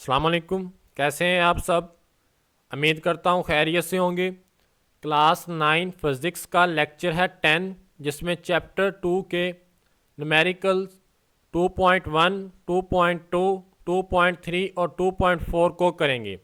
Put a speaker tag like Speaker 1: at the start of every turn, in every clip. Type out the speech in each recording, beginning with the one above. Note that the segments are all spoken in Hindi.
Speaker 1: अस्सलाम वालेकुम। कैसे हैं आप सब? उम्मीद करता हूँ खैरियत से होंगे। क्लास 9 फिज़िक्स का लेक्चर है 10, जिसमें चैप्टर 2 के न्यूमेरिकल्स 2.1, 2.2, 2.3 और 2.4 को करेंगे।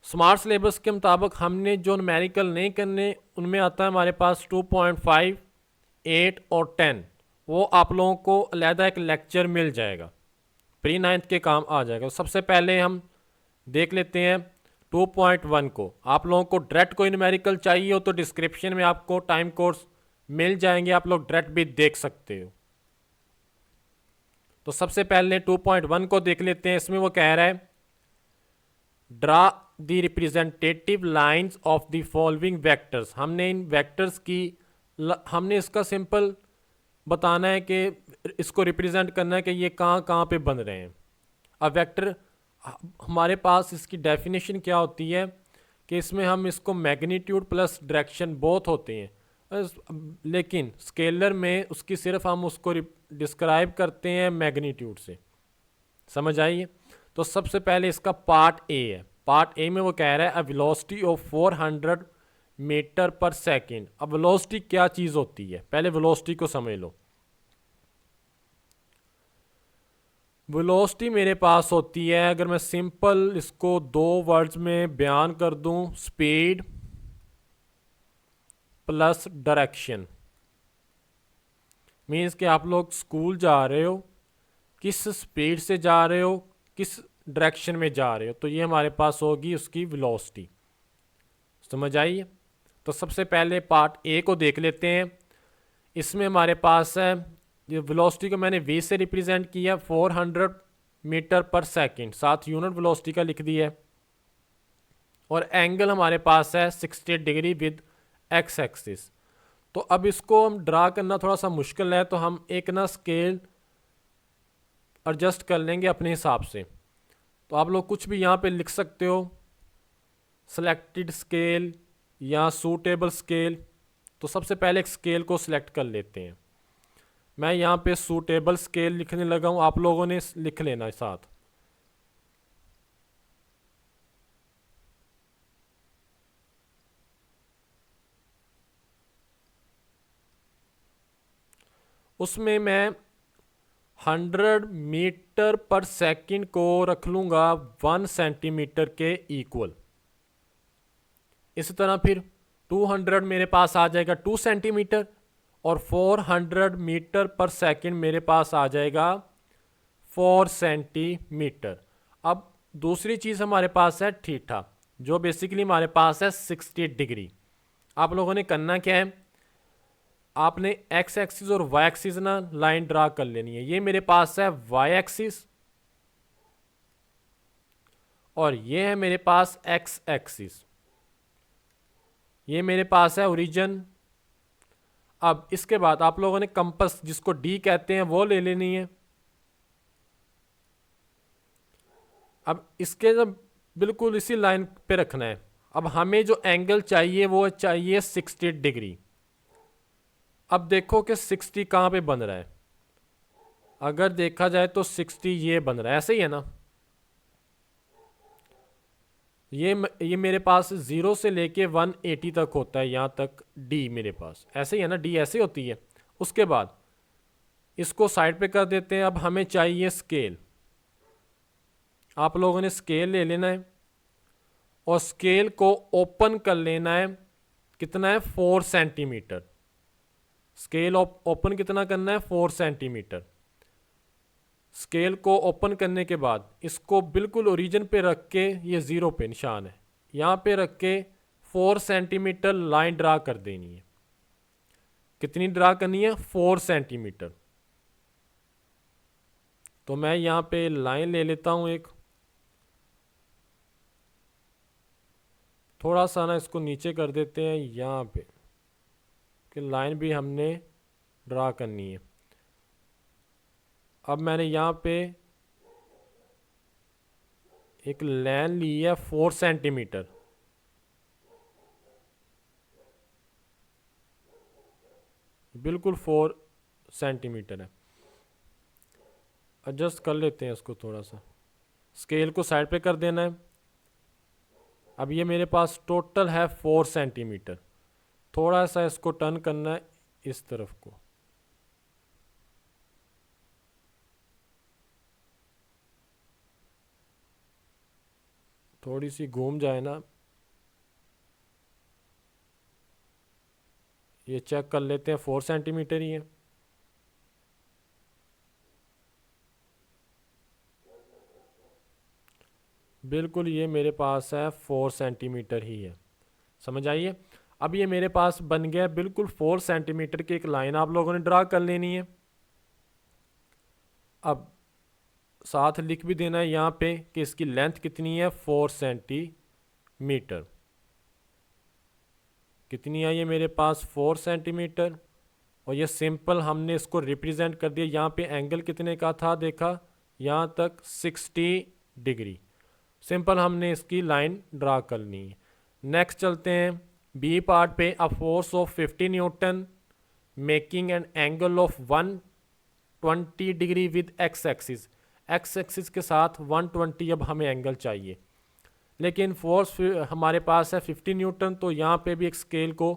Speaker 1: स्मार्ट सिलेबस के मुताबिक हमने जो न्यूमेरिकल नहीं करने, उनमें आता है हमारे पास 2.5, 8 और 10। वो आप लोगों को अलहदा एक लेक्चर मिल जाएगा, प्री नाइन्थ के काम आ जाएगा। सबसे पहले हम देख लेते हैं 2.1 को। आप लोगों को डायरेक्ट कोई न्यूमेरिकल चाहिए हो तो डिस्क्रिप्शन में आपको टाइम कोर्स मिल जाएंगे, आप लोग डायरेक्ट भी देख सकते हो। तो सबसे पहले 2.1 को देख लेते हैं। इसमें वो कह रहा है draw the representative lines of the following vectors. हमने इन वेक्टर्स की हमने इसका सिंपल बताना है कि इसको रिप्रेजेंट करना है कि ये कहाँ कहाँ पे बन रहे हैं। अब वेक्टर हमारे पास इसकी डेफिनेशन क्या होती है कि इसमें हम इसको मैग्नीट्यूड प्लस डायरेक्शन बोथ होते हैं, लेकिन स्केलर में उसकी सिर्फ हम उसको डिस्क्राइब करते हैं मैग्नीट्यूड से। समझ आइए। तो सबसे पहले इसका पार्ट ए है। पार्ट ए में वो कह रहा है a velocity of 400 metre per second. अब वेलोसिटी क्या चीज़ होती है, पहले वेलोसिटी को समझ लो। वेलोसिटी मेरे पास होती है, अगर मैं सिंपल इसको दो वर्ड्स में बयान कर दूं, स्पीड प्लस डायरेक्शन। मीन्स कि आप लोग स्कूल जा रहे हो, किस स्पीड से जा रहे हो, किस डायरेक्शन में जा रहे हो, तो ये हमारे पास होगी उसकी वेलोसिटी। समझ आइए। तो सबसे पहले पार्ट ए को देख लेते हैं। इसमें हमारे पास है, ये वेलोसिटी को मैंने वी से रिप्रेजेंट किया 400 मीटर पर सेकंड, साथ यूनिट वेलोसिटी का लिख दिया है। और एंगल हमारे पास है 60 डिग्री विद एक्स एक्सिस। तो अब इसको हम ड्रा करना थोड़ा सा मुश्किल है, तो हम एक ना स्केल एडजस्ट कर लेंगे अपने हिसाब से। तो आप लोग कुछ भी यहाँ पे लिख सकते हो, सेलेक्टेड स्केल या सूटेबल स्केल। तो सबसे पहले एक स्केल को सिलेक्ट कर लेते हैं। मैं यहाँ पे सूटेबल स्केल लिखने लगा हूँ, आप लोगों ने लिख लेना साथ। उसमें मैं 100 मीटर पर सेकंड को रख लूँगा 1 सेंटीमीटर के इक्वल। इस तरह फिर 200 मेरे पास आ जाएगा 2 सेंटीमीटर, और 400 मीटर पर सेकंड मेरे पास आ जाएगा 4 सेंटीमीटर। अब दूसरी चीज़ हमारे पास है थीटा, जो बेसिकली हमारे पास है 60 डिग्री। आप लोगों ने करना क्या है, आपने एक्स एक्सिस और वाई एक्सिस ना लाइन ड्रा कर लेनी है। ये मेरे पास है वाई एक्सिस और ये है मेरे पास एक्स एक्सिस। ये मेरे पास है ओरिजिन। अब इसके बाद आप लोगों ने कंपस, जिसको डी कहते हैं, वो ले लेनी है। अब इसके जब बिल्कुल इसी लाइन पे रखना है। अब हमें जो एंगल चाहिए वो चाहिए 60 डिग्री। अब देखो कि 60 कहाँ पे बन रहा है। अगर देखा जाए तो 60 ये बन रहा है, ऐसे ही है ना। ये मेरे पास 0 से लेके 180 तक होता है, यहाँ तक डी मेरे पास ऐसे ही है ना, डी ऐसे होती है। उसके बाद इसको साइड पे कर देते हैं। अब हमें चाहिए स्केल। आप लोगों ने स्केल ले लेना है और स्केल को ओपन कर लेना है। कितना है, 4 सेंटीमीटर। स्केल ओपन कितना करना है, 4 सेंटीमीटर। स्केल को ओपन करने के बाद इसको बिल्कुल ओरिजिन पे रख के, ये ज़ीरो पे निशान है, यहाँ पे रख के 4 सेंटीमीटर लाइन ड्रा कर देनी है। कितनी ड्रा करनी है, 4 सेंटीमीटर। तो मैं यहाँ पे लाइन ले लेता हूँ एक, थोड़ा सा ना इसको नीचे कर देते हैं यहाँ पे, कि लाइन भी हमने ड्रा करनी है। अब मैंने यहाँ पे एक लाइन ली है 4 सेंटीमीटर। बिल्कुल 4 सेंटीमीटर है। एडजस्ट कर लेते हैं इसको थोड़ा सा। स्केल को साइड पे कर देना है। अब ये मेरे पास टोटल है 4 सेंटीमीटर। थोड़ा सा इसको टर्न करना है इस तरफ को। थोड़ी सी घूम जाए ना, ये चेक कर लेते हैं 4 सेंटीमीटर ही है। बिल्कुल ये मेरे पास है 4 सेंटीमीटर ही है। समझ आइए। अब ये मेरे पास बन गया बिल्कुल 4 सेंटीमीटर की एक लाइन आप लोगों ने ड्रा कर लेनी है। अब साथ लिख भी देना है यहाँ पे कि इसकी लेंथ कितनी है, 4 सेंटीमीटर। कितनी है ये मेरे पास, 4 सेंटीमीटर। और ये सिंपल हमने इसको रिप्रेजेंट कर दिया। यहाँ पे एंगल कितने का था देखा, यहाँ तक 60 डिग्री। सिंपल हमने इसकी लाइन ड्रा करनी है। नेक्स्ट चलते हैं बी पार्ट पे। A force of 50 Newton making an angle of 120 degree with x axis. X axis के साथ 120 अब हमें एंगल चाहिए, लेकिन फोर्स हमारे पास है 50 न्यूटन। तो यहाँ पे भी एक स्केल को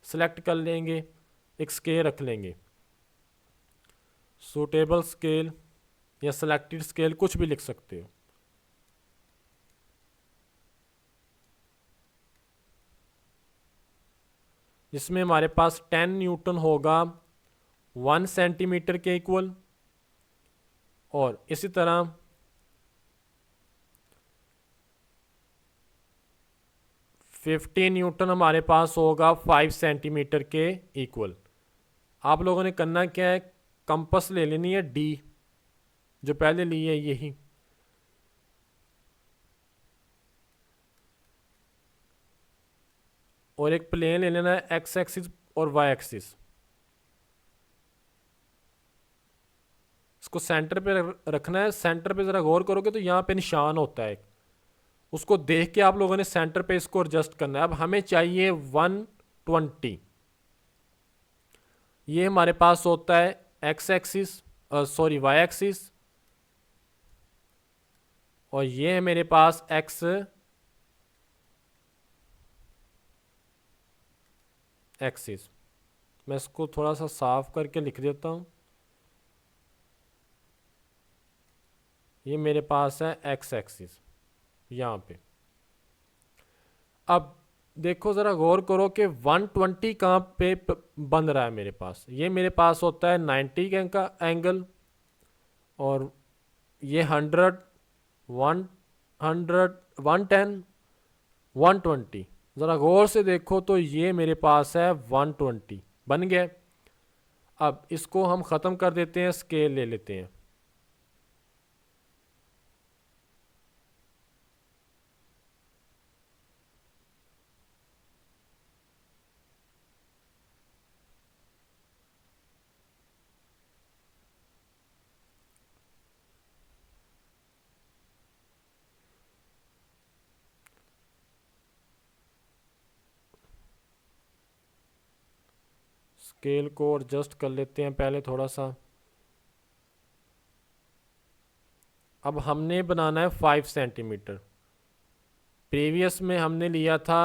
Speaker 1: सिलेक्ट कर लेंगे, एक स्केल रख लेंगे, सूटेबल स्केल या सिलेक्टेड स्केल, कुछ भी लिख सकते हो। जिसमें हमारे पास 10 न्यूटन होगा 1 सेंटीमीटर के इक्वल। और इसी तरह 50 न्यूटन हमारे पास होगा 5 सेंटीमीटर के इक्वल। आप लोगों ने करना क्या है, कंपस ले लेनी है डी, जो पहले ली है यही। और एक प्लेन ले लेना है एक्स एक्सिस और वाई एक्सिस। इसको सेंटर पे रखना है। सेंटर पे ज़रा गौर करोगे तो यहाँ पे निशान होता है, उसको देख के आप लोगों ने सेंटर पे इसको एडजस्ट करना है। अब हमें चाहिए 120। ये हमारे पास होता है x axis, sorry y axis. और ये है मेरे पास एक्स एक्सिस। मैं इसको थोड़ा सा साफ करके लिख देता हूँ। ये मेरे पास है एक्स एक्सिस यहाँ पे। अब देखो ज़रा गौर करो कि 120 कहाँ पे बन रहा है मेरे पास। ये मेरे पास होता है 90 का एंगल। और ये 100, 100, 110, 120। ज़रा गौर से देखो तो ये मेरे पास है 120 बन गया। अब इसको हम ख़त्म कर देते हैं, स्केल ले लेते हैं। स्केल को एडजस्ट कर लेते हैं पहले थोड़ा सा। अब हमने बनाना है 5 सेंटीमीटर। प्रीवियस में हमने लिया था,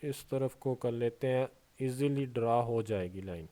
Speaker 1: इस तरफ को कर लेते हैं, इजीली ड्रा हो जाएगी लाइन।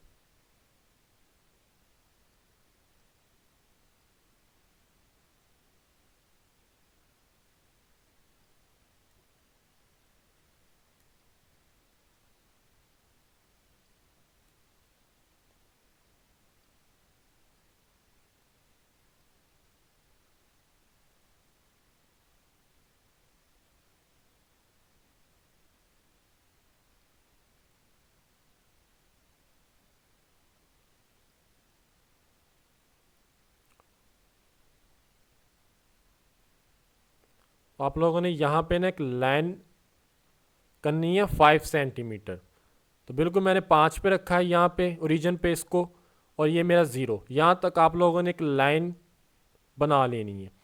Speaker 1: आप लोगों ने यहाँ पे ना एक लाइन करनी है 5 सेंटीमीटर। तो बिल्कुल मैंने 5 पे रखा है यहाँ पे ओरिजिन पे इसको। और ये मेरा 0, यहाँ तक आप लोगों ने एक लाइन बना लेनी है।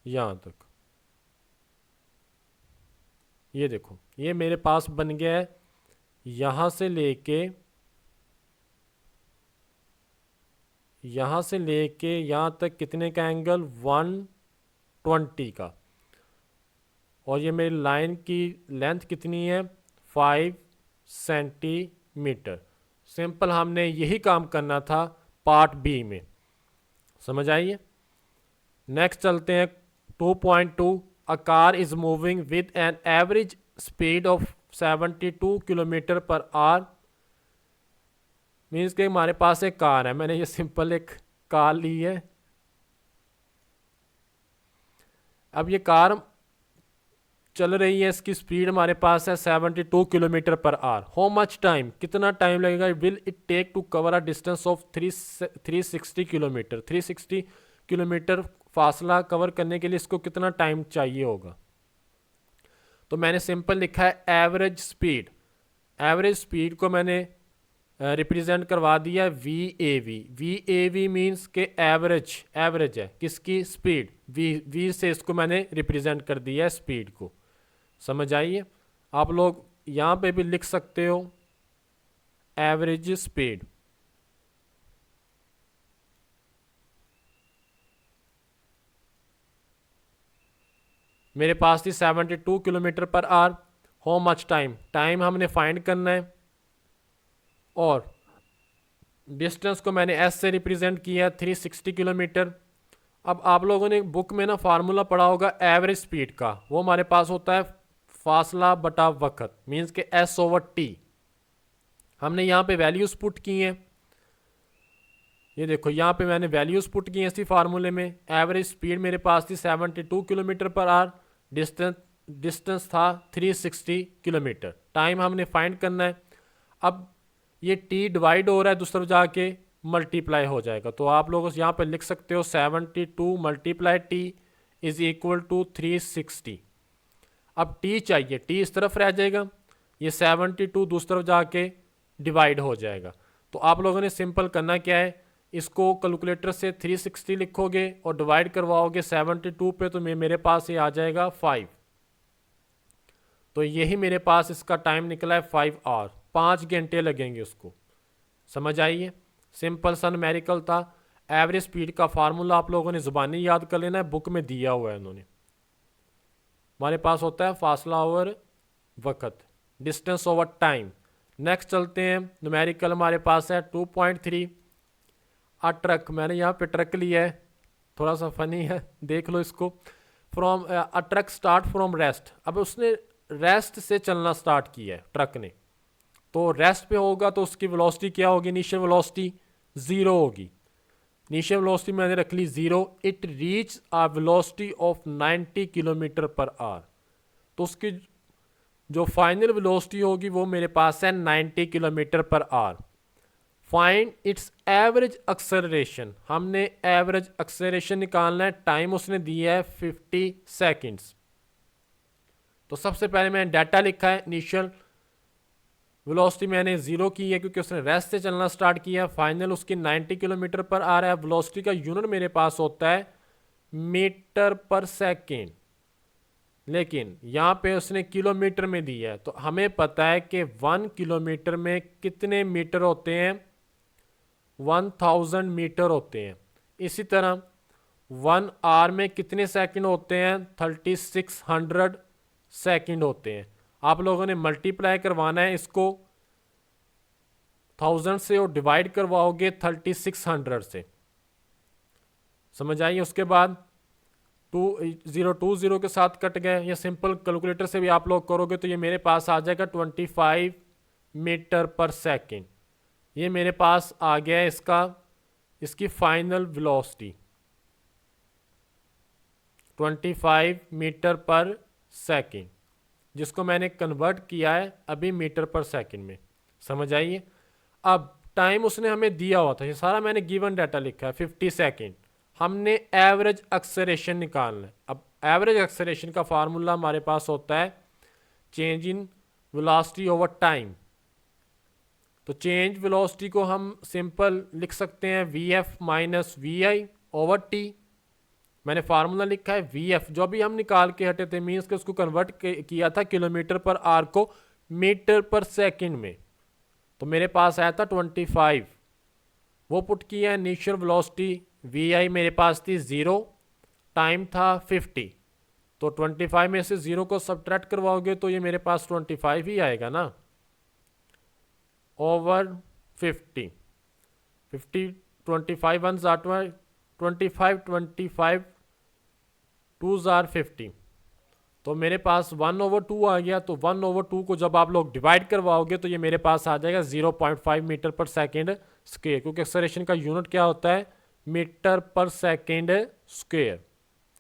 Speaker 1: यहाँ तक। ये देखो ये मेरे पास बन गया है यहाँ से लेके यहाँ तक कितने का एंगल, 120 का। और ये मेरी लाइन की लेंथ कितनी है, 5 सेंटीमीटर। सिंपल हमने यही काम करना था पार्ट बी में, समझ आइए। नेक्स्ट चलते हैं 2.2। A car is moving with an average speed of 72 kilometre per our. Means कि हमारे पास एक कार है, मैंने ये सिंपल एक कार ली है। अब ये कार चल रही है, इसकी स्पीड हमारे पास है 72 kilometre per hour. How much time, कितना टाइम लगेगा, will it take to cover a distance of 360 kilometre. 360 kilometre फासला कवर करने के लिए इसको कितना टाइम चाहिए होगा। तो मैंने सिंपल लिखा है एवरेज स्पीड। एवरेज स्पीड को मैंने रिप्रेजेंट करवा दिया है VAV। VAV मीन्स के एवरेज है किसकी, स्पीड। V से इसको मैंने रिप्रेजेंट कर दिया है स्पीड को, समझ आइए। आप लोग यहाँ पे भी लिख सकते हो एवरेज स्पीड। मेरे पास थी 72 kilometre per hour. How much time हमने फाइंड करना है, और डिस्टेंस को मैंने S से रिप्रेजेंट किया 360 किलोमीटर। अब आप लोगों ने बुक में ना फार्मूला पढ़ा होगा एवरेज स्पीड का, वो हमारे पास होता है फासला बटा वक्त, मीन्स के S/T। हमने यहाँ पे वैल्यूज पुट की हैं, ये देखो यहाँ पे मैंने वैल्यूज पुट की हैं इसी फार्मूले में। एवरेज स्पीड मेरे पास थी 72 किलोमीटर पर आवर, डिस्टेंस था 360 किलोमीटर। टाइम हमने फाइंड करना है। अब ये T डिवाइड हो रहा है, दूसरी तरफ जाके मल्टीप्लाई हो जाएगा। तो आप लोग यहाँ पे लिख सकते हो 72 multiply T is equal to 360। अब T चाहिए, T इस तरफ रह जाएगा, ये 72 दूसरी तरफ जाके डिवाइड हो जाएगा। तो आप लोगों ने सिंपल करना क्या है, इसको कैलकुलेटर से 360 लिखोगे और डिवाइड करवाओगे 72 पे, तो मेरे पास ये आ जाएगा 5। तो यही मेरे पास इसका टाइम निकला है 5 आवर, 5 घंटे लगेंगे उसको, समझ आइए। सिंपल सा न्यूमेरिकल था। एवरेज स्पीड का फार्मूला आप लोगों ने ज़ुबानी याद कर लेना है, बुक में दिया हुआ है उन्होंने। हमारे पास होता है फासला ओवर वक्त, डिस्टेंस ओवर टाइम। नेक्स्ट चलते हैं न्यूमेरिकल, हमारे पास है 2.3। अ ट्रक, मैंने यहाँ पे ट्रक लिया है, थोड़ा सा फनी है, देख लो इसको। From a truck start from rest. अब उसने रेस्ट से चलना स्टार्ट किया है ट्रक ने, तो रेस्ट पे होगा तो उसकी वेलोसिटी क्या होगी, इनिशियल वेलोसिटी 0 होगी। इनिशियल वेलोसिटी मैंने रख ली 0। It reach a velocity of 90 kilometre per our. तो उसकी जो फाइनल वेलोसिटी होगी वो मेरे पास है 90 kilometre per our. Find its average acceleration, हमने एवरेज एक्सेलरेशन निकालना है। टाइम उसने दिया है 50 सेकेंड्स। तो सबसे पहले मैंने डाटा लिखा है, इनिशियल वेलोसिटी मैंने 0 की है क्योंकि उसने रेस्ट से चलना स्टार्ट किया। फाइनल उसकी 90 किलोमीटर पर आ रहा है। वेलोसिटी का यूनिट मेरे पास होता है मीटर पर सेकेंड, लेकिन यहाँ पे उसने किलोमीटर में दिया है। तो हमें पता है कि 1 किलोमीटर में कितने मीटर होते हैं, 1000 मीटर होते हैं। इसी तरह 1 आवर में कितने सेकंड होते हैं, 3600 सेकंड होते हैं। आप लोगों ने मल्टीप्लाई करवाना है इसको 1000 से और डिवाइड करवाओगे 3600 से, समझ आइए। उसके बाद 2020 के साथ कट गए, या सिंपल कैलकुलेटर से भी आप लोग करोगे तो ये मेरे पास आ जाएगा 25 मीटर पर सेकेंड। ये मेरे पास आ गया है इसकी final velocity 25 metre per second, जिसको मैंने कन्वर्ट किया है अभी मीटर पर सेकंड में, समझ आइए। अब टाइम उसने हमें दिया हुआ था, ये सारा मैंने गिवन डाटा लिखा है 50 सेकंड। हमने एवरेज एक्सेलरेशन निकालना है। अब एवरेज एक्सेलरेशन का फार्मूला हमारे पास होता है change in velocity over time. तो चेंज वेलोसिटी को हम सिंपल लिख सकते हैं VF minus VI over T। मैंने फार्मूला लिखा है वी एफ, जो भी हम निकाल के हटे थे मीन्स के उसको कन्वर्ट किया था किलोमीटर पर आवर को मीटर पर सेकंड में, तो मेरे पास आया था 25। वो पुट किया इनिशियल वेलोसिटी वी आई मेरे पास थी 0, टाइम था 50, तो 25 में से 0 को सब्ट्रैक्ट करवाओगे तो ये मेरे पास 25 ही आएगा ना, ओवर 50, 50 25 1 जार 25 25 2 जार 50, तो मेरे पास 1/2 आ गया। तो 1/2 को जब आप लोग डिवाइड करवाओगे तो ये मेरे पास आ जाएगा 0.5 मीटर पर सेकेंड स्क्वायर, क्योंकि एक्सेलरेशन का यूनिट क्या होता है, metre per second square.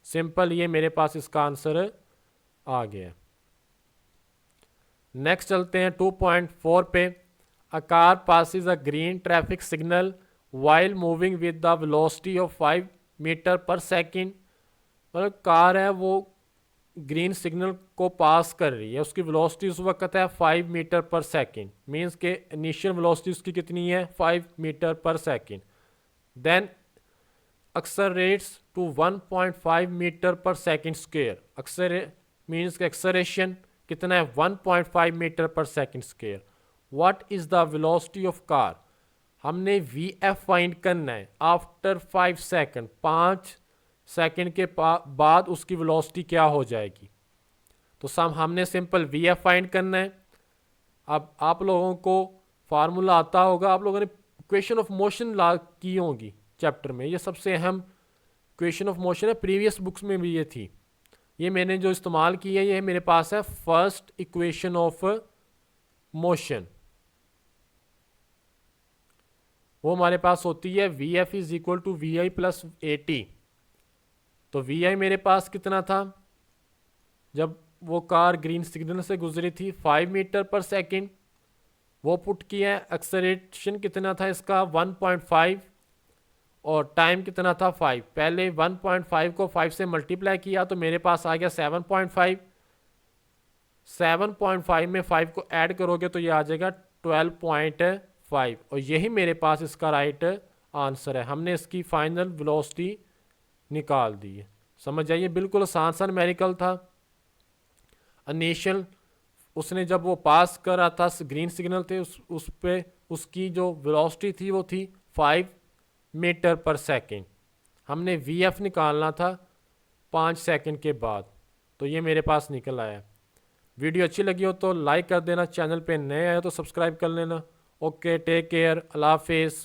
Speaker 1: Simple, ये मेरे पास इसका आंसर आ गया। नेक्स्ट चलते हैं 2.4 पे। A car passes a green traffic signal while moving with the velocity of 5 metre per second. मतलब कार है वो ग्रीन सिग्नल को पास कर रही है, उसकी वेलोसिटी उस वक्त है 5 मीटर पर सेकेंड, मीन्स के इनिशियल वेलोसिटी उसकी कितनी है 5 metre per second. Then accelerates to 1.5 metre per second square. Accelerate means के एक्सेलरेशन कितना है 1.5 metre per second square. What is the velocity of car, हमने वी एफ फाइंड करना है आफ्टर 5 सेकेंड, 5 सेकेंड के बाद उसकी वेलोसिटी क्या हो जाएगी। तो हमने सिंपल वी एफ फाइंड करना है। अब आप लोगों को फार्मूला आता होगा, आप लोगों ने इक्वेशन ऑफ मोशन ला की होगी चैप्टर में, ये सबसे अहम इक्वेशन ऑफ मोशन है, प्रीवियस बुक्स में भी ये थी। ये मैंने जो इस्तेमाल की है ये मेरे पास है फर्स्ट इक्वेशन ऑफ मोशन। वो हमारे पास होती है V F is equal to V I plus A T. तो वी आई मेरे पास कितना था जब वो कार ग्रीन सिग्नल से गुजरी थी 5 मीटर पर सेकेंड। वो पुट किया है एक्सेलरेशन कितना था इसका 1.5 और टाइम कितना था 5। पहले 1.5 को 5 से मल्टीप्लाई किया तो मेरे पास आ गया 7.5। 7.5 में 5 को ऐड करोगे तो ये आ जाएगा 12.5 और यही मेरे पास इसका राइट आंसर है। हमने इसकी फाइनल वेलोसिटी निकाल दी है। समझ आइए, बिल्कुल आसान सा न्यूमेरिकल था। इनिशियल उसने जब वो पास करा था ग्रीन सिग्नल थे उस पे उसकी जो वेलोसिटी थी वो थी 5 मीटर पर सेकेंड। हमने वी एफ निकालना था 5 सेकेंड के बाद, तो ये मेरे पास निकल आया। वीडियो अच्छी लगी हो तो लाइक कर देना, चैनल पे नए आए हो तो सब्सक्राइब कर लेना। ओके, टेक केयर, अल्लाह हाफिज़।